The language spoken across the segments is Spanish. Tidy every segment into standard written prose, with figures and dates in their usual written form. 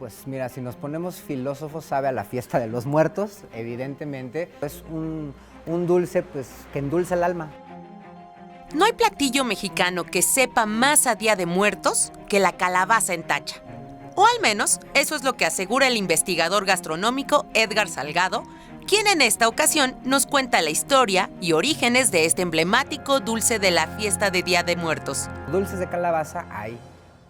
Pues mira, si nos ponemos filósofos, sabe a la fiesta de los muertos, evidentemente. Es un dulce pues, que endulza el alma. No hay platillo mexicano que sepa más a Día de Muertos que la calabaza en tacha. O al menos, eso es lo que asegura el investigador gastronómico Edgar Salgado, quien en esta ocasión nos cuenta la historia y orígenes de este emblemático dulce de la fiesta de Día de Muertos. Dulces de calabaza hay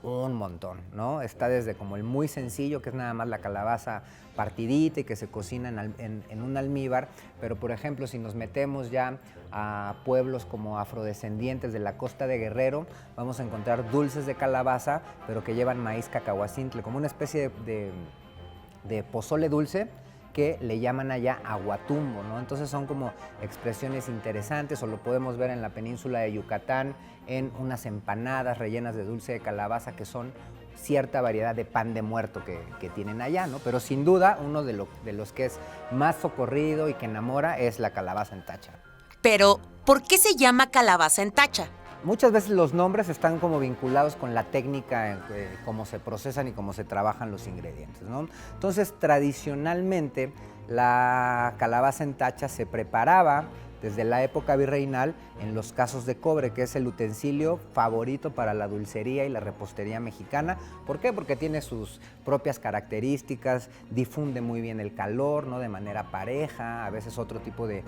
un montón, ¿no? Está desde como el muy sencillo, que es nada más la calabaza partidita y que se cocina en un almíbar, pero por ejemplo, si nos metemos ya a pueblos como afrodescendientes de la costa de Guerrero, vamos a encontrar dulces de calabaza, pero que llevan maíz cacahuacintle, como una especie de pozole dulce, que le llaman allá aguatumbo, ¿no? Entonces son como expresiones interesantes, o lo podemos ver en la península de Yucatán, en unas empanadas rellenas de dulce de calabaza, que son cierta variedad de pan de muerto que tienen allá, ¿no? Pero sin duda, uno de los que es más socorrido y que enamora es la calabaza en tacha. Pero, ¿por qué se llama calabaza en tacha? Muchas veces los nombres están como vinculados con la técnica, cómo se procesan y cómo se trabajan los ingredientes, ¿no? Entonces, tradicionalmente, la calabaza en tacha se preparaba desde la época virreinal en los casos de cobre, que es el utensilio favorito para la dulcería y la repostería mexicana. ¿Por qué? Porque tiene sus propias características, difunde muy bien el calor, ¿no? De manera pareja, a veces otro tipo de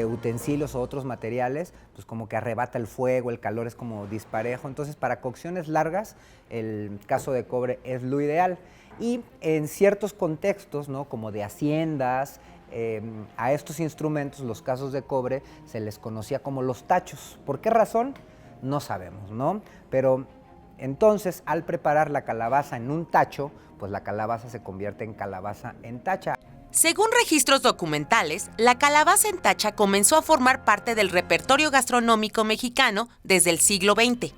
utensilios o otros materiales, pues como que arrebata el fuego, el calor es como disparejo. Entonces, para cocciones largas, el caso de cobre es lo ideal. Y en ciertos contextos, ¿no? Como de haciendas, a estos instrumentos, los casos de cobre, se les conocía como los tachos. ¿Por qué razón? No sabemos, ¿no? Pero entonces, al preparar la calabaza en un tacho, pues la calabaza se convierte en calabaza en tacha. Según registros documentales, la calabaza en tacha comenzó a formar parte del repertorio gastronómico mexicano desde el siglo XX.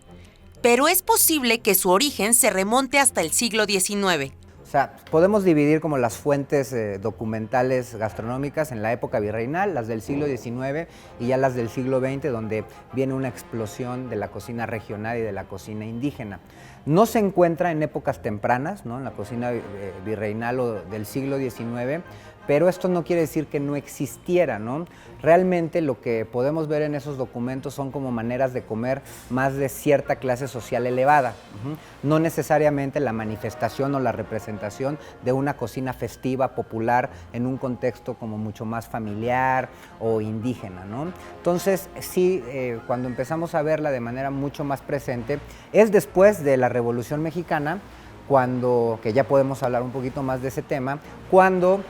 Pero es posible que su origen se remonte hasta el siglo XIX. O sea, podemos dividir como las fuentes documentales gastronómicas en la época virreinal, las del siglo XIX y ya las del siglo XX, donde viene una explosión de la cocina regional y de la cocina indígena. No se encuentra en épocas tempranas, ¿no? En la cocina virreinal o del siglo XIX, pero esto no quiere decir que no existiera, ¿no? Realmente lo que podemos ver en esos documentos son como maneras de comer más de cierta clase social elevada, no necesariamente la manifestación o la representación de una cocina festiva, popular, en un contexto como mucho más familiar o indígena, ¿no? Entonces, sí, cuando empezamos a verla de manera mucho más presente, es después de la Revolución Mexicana, que ya podemos hablar un poquito más de ese tema, cuando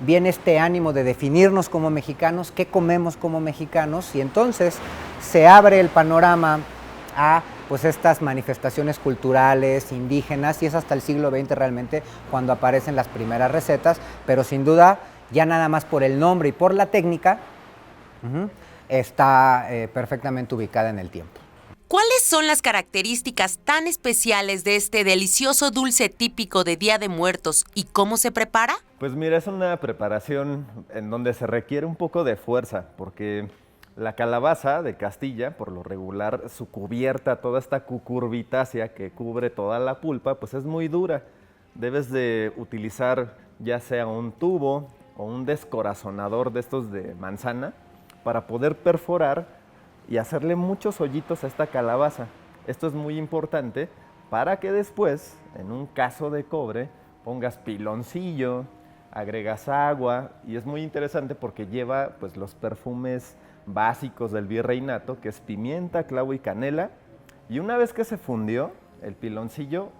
viene este ánimo de definirnos como mexicanos, qué comemos como mexicanos, y entonces se abre el panorama a pues estas manifestaciones culturales, indígenas, y es hasta el siglo XX realmente cuando aparecen las primeras recetas, pero sin duda ya nada más por el nombre y por la técnica, está perfectamente ubicada en el tiempo. ¿Cuáles son las características tan especiales de este delicioso dulce típico de Día de Muertos y cómo se prepara? Pues mira, es una preparación en donde se requiere un poco de fuerza, porque la calabaza de Castilla, por lo regular, su cubierta, toda esta cucurbitácea que cubre toda la pulpa, pues es muy dura. Debes de utilizar ya sea un tubo o un descorazonador de estos de manzana para poder perforar y hacerle muchos hoyitos a esta calabaza. Esto es muy importante para que después, en un caso de cobre, pongas piloncillo, agregas agua, y es muy interesante porque lleva pues los perfumes básicos del virreinato, que es pimienta, clavo y canela, y una vez que se fundió el piloncillo,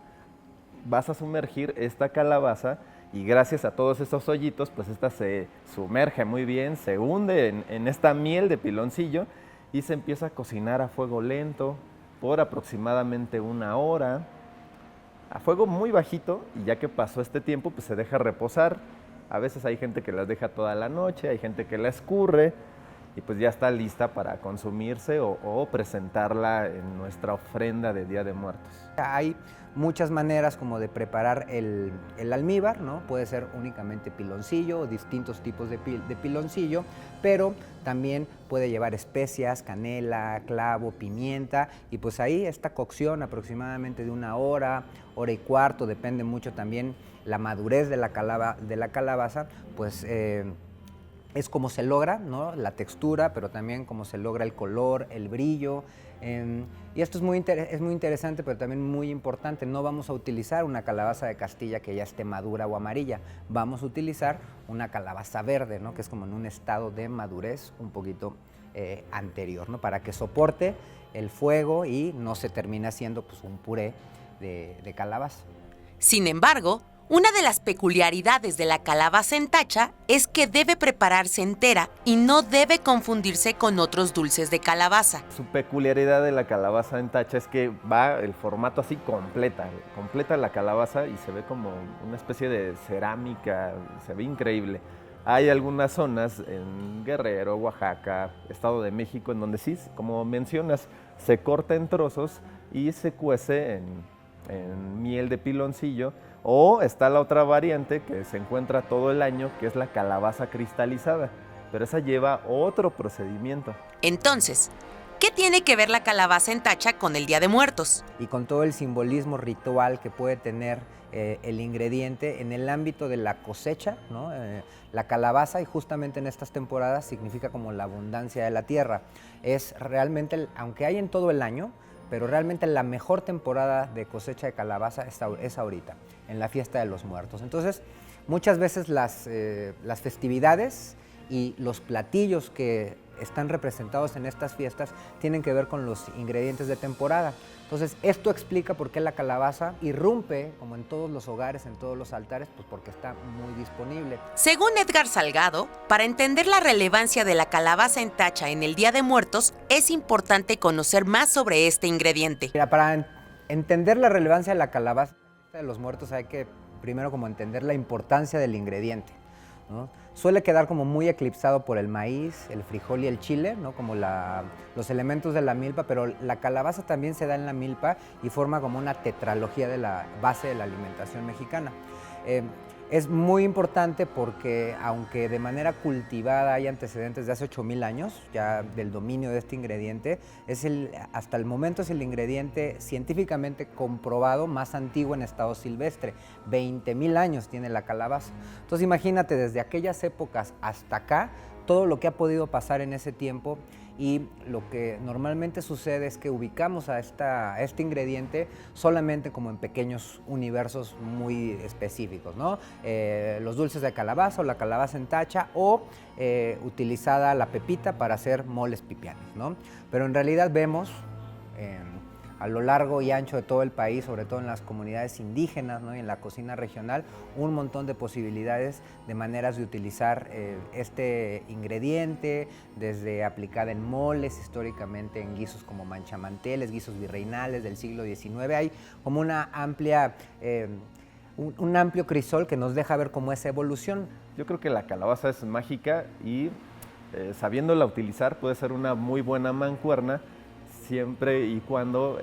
vas a sumergir esta calabaza y gracias a todos estos hoyitos, pues esta se sumerge muy bien, se hunde en esta miel de piloncillo y se empieza a cocinar a fuego lento por aproximadamente 1 hora, a fuego muy bajito, y ya que pasó este tiempo, pues se deja reposar. A veces hay gente que las deja toda la noche, hay gente que la escurre, y pues ya está lista para consumirse o presentarla en nuestra ofrenda de Día de Muertos. Hay muchas maneras como de preparar el almíbar, ¿no? Puede ser únicamente piloncillo o distintos tipos de piloncillo, pero también puede llevar especias, canela, clavo, pimienta, y pues ahí esta cocción aproximadamente de 1 hora, hora y cuarto, depende mucho también la madurez de la calabaza, pues es como se logra, ¿no? La textura, pero también como se logra el color, el brillo. Y esto es muy interesante, pero también muy importante. No vamos a utilizar una calabaza de Castilla que ya esté madura o amarilla. Vamos a utilizar una calabaza verde, ¿no? Que es como en un estado de madurez un poquito anterior, ¿no? Para que soporte el fuego y no se termine haciendo pues, un puré de calabaza. Sin embargo, una de las peculiaridades de la calabaza en tacha es que debe prepararse entera y no debe confundirse con otros dulces de calabaza. Su peculiaridad de la calabaza en tacha es que va el formato así completa la calabaza y se ve como una especie de cerámica, se ve increíble. Hay algunas zonas en Guerrero, Oaxaca, Estado de México, en donde sí, como mencionas, se corta en trozos y se cuece en miel de piloncillo. O está la otra variante que se encuentra todo el año, que es la calabaza cristalizada, pero esa lleva otro procedimiento. Entonces, ¿qué tiene que ver la calabaza en tacha con el Día de Muertos? Y con todo el simbolismo ritual que puede tener el ingrediente en el ámbito de la cosecha, ¿no? La calabaza, y justamente en estas temporadas, significa como la abundancia de la tierra. Es realmente, aunque hay en todo el año, pero realmente la mejor temporada de cosecha de calabaza es ahorita, en la fiesta de los muertos. Entonces, muchas veces las festividades y los platillos que están representados en estas fiestas tienen que ver con los ingredientes de temporada. Entonces, esto explica por qué la calabaza irrumpe, como en todos los hogares, en todos los altares, pues porque está muy disponible. Según Edgar Salgado, para entender la relevancia de la calabaza en tacha en el Día de Muertos, es importante conocer más sobre este ingrediente. Mira, para entender la relevancia de la calabaza de los muertos hay que primero como entender la importancia del ingrediente, ¿no? Suele quedar como muy eclipsado por el maíz, el frijol y el chile, ¿no? Como los elementos de la milpa, pero la calabaza también se da en la milpa y forma como una tetralogía de la base de la alimentación mexicana. Es muy importante porque, aunque de manera cultivada hay antecedentes de hace 8,000 años ya del dominio de este ingrediente, hasta el momento es el ingrediente científicamente comprobado más antiguo en estado silvestre. 20,000 años tiene la calabaza. Entonces imagínate, desde aquellas épocas hasta acá, todo lo que ha podido pasar en ese tiempo, y lo que normalmente sucede es que ubicamos a este ingrediente solamente como en pequeños universos muy específicos, ¿no? Los dulces de calabaza o la calabaza en tacha, o utilizada la pepita para hacer moles pipianes, ¿no? Pero en realidad vemos a lo largo y ancho de todo el país, sobre todo en las comunidades indígenas, ¿no? Y en la cocina regional, un montón de posibilidades de maneras de utilizar este ingrediente, desde aplicada en moles, históricamente en guisos como manchamanteles, guisos virreinales del siglo XIX. Hay como una amplia, un amplio crisol que nos deja ver cómo esa evolución. Yo creo que la calabaza es mágica y sabiéndola utilizar puede ser una muy buena mancuerna, siempre y cuando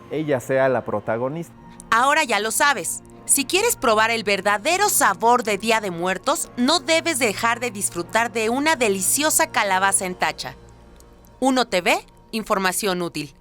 ella sea la protagonista. Ahora ya lo sabes. Si quieres probar el verdadero sabor de Día de Muertos, no debes dejar de disfrutar de una deliciosa calabaza en tacha. 1TV, información útil.